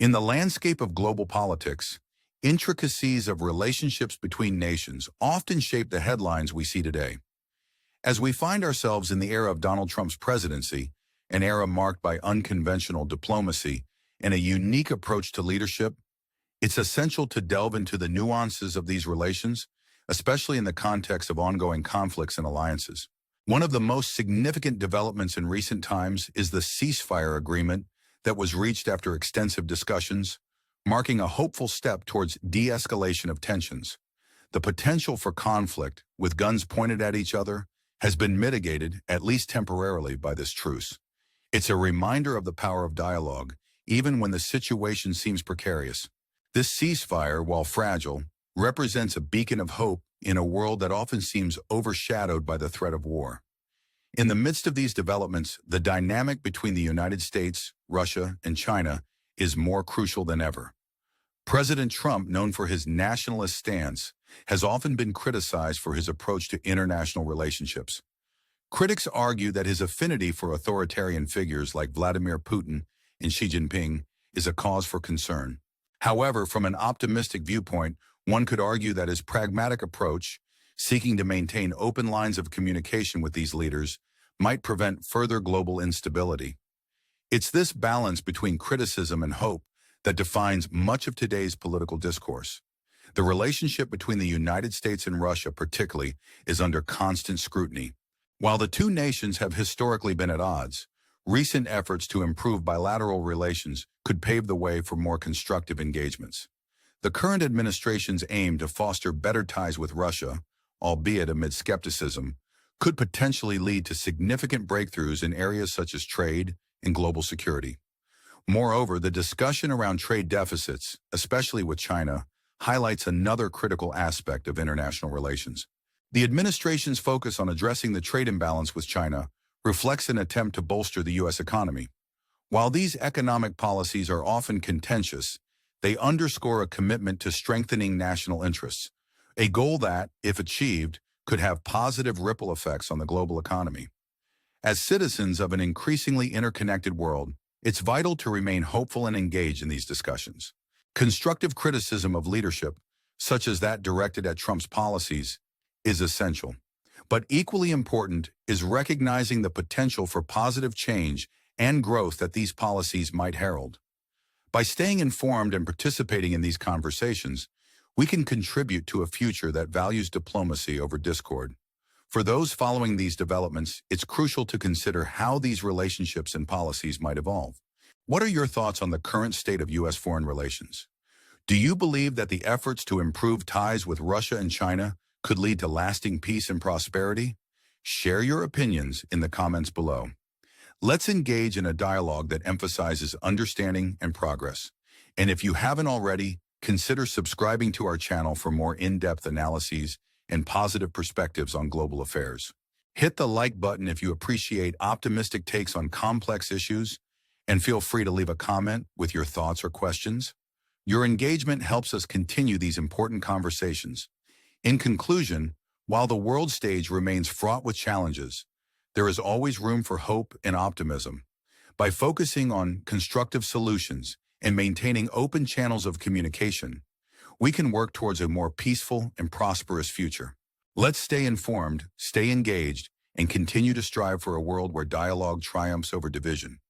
In the landscape of global politics, intricacies of relationships between nations often shape the headlines we see today. As we find ourselves in the era of Donald Trump's presidency, an era marked by unconventional diplomacy and a unique approach to leadership, it's essential to delve into the nuances of these relations, especially in the context of ongoing conflicts and alliances. One of the most significant developments in recent times is the ceasefire agreement that was reached after extensive discussions, marking a hopeful step towards de-escalation of tensions. The potential for conflict, with guns pointed at each other, has been mitigated, at least temporarily, by this truce. It's a reminder of the power of dialogue, even when the situation seems precarious. This ceasefire, while fragile, represents a beacon of hope in a world that often seems overshadowed by the threat of war. In the midst of these developments, the dynamic between the United States, Russia, and China is more crucial than ever. President Trump, known for his nationalist stance, has often been criticized for his approach to international relationships. Critics argue that his affinity for authoritarian figures like Vladimir Putin and Xi Jinping is a cause for concern. However, from an optimistic viewpoint, one could argue that his pragmatic approach, seeking to maintain open lines of communication with these leaders, might prevent further global instability. It's this balance between criticism and hope that defines much of today's political discourse. The relationship between the United States and Russia, particularly, is under constant scrutiny. While the two nations have historically been at odds, recent efforts to improve bilateral relations could pave the way for more constructive engagements. The current administration's aim to foster better ties with Russia, albeit amid skepticism, could potentially lead to significant breakthroughs in areas such as trade and global security. Moreover, the discussion around trade deficits, especially with China, highlights another critical aspect of international relations. The administration's focus on addressing the trade imbalance with China reflects an attempt to bolster the U.S. economy. While these economic policies are often contentious, they underscore a commitment to strengthening national interests, a goal that, if achieved, could have positive ripple effects on the global economy. As citizens of an increasingly interconnected world, it's vital to remain hopeful and engaged in these discussions. Constructive criticism of leadership, such as that directed at Trump's policies, is essential. But equally important is recognizing the potential for positive change and growth that these policies might herald. By staying informed and participating in these conversations, we can contribute to a future that values diplomacy over discord. For those following these developments, it's crucial to consider how these relationships and policies might evolve. What are your thoughts on the current state of U.S. foreign relations? Do you believe that the efforts to improve ties with Russia and China could lead to lasting peace and prosperity? Share your opinions in the comments below. Let's engage in a dialogue that emphasizes understanding and progress. And if you haven't already, consider subscribing to our channel for more in-depth analyses and positive perspectives on global affairs. Hit the like button if you appreciate optimistic takes on complex issues, and feel free to leave a comment with your thoughts or questions. Your engagement helps us continue these important conversations. In conclusion, while the world stage remains fraught with challenges, there is always room for hope and optimism. By focusing on constructive solutions and maintaining open channels of communication, we can work towards a more peaceful and prosperous future. Let's stay informed, stay engaged, and continue to strive for a world where dialogue triumphs over division.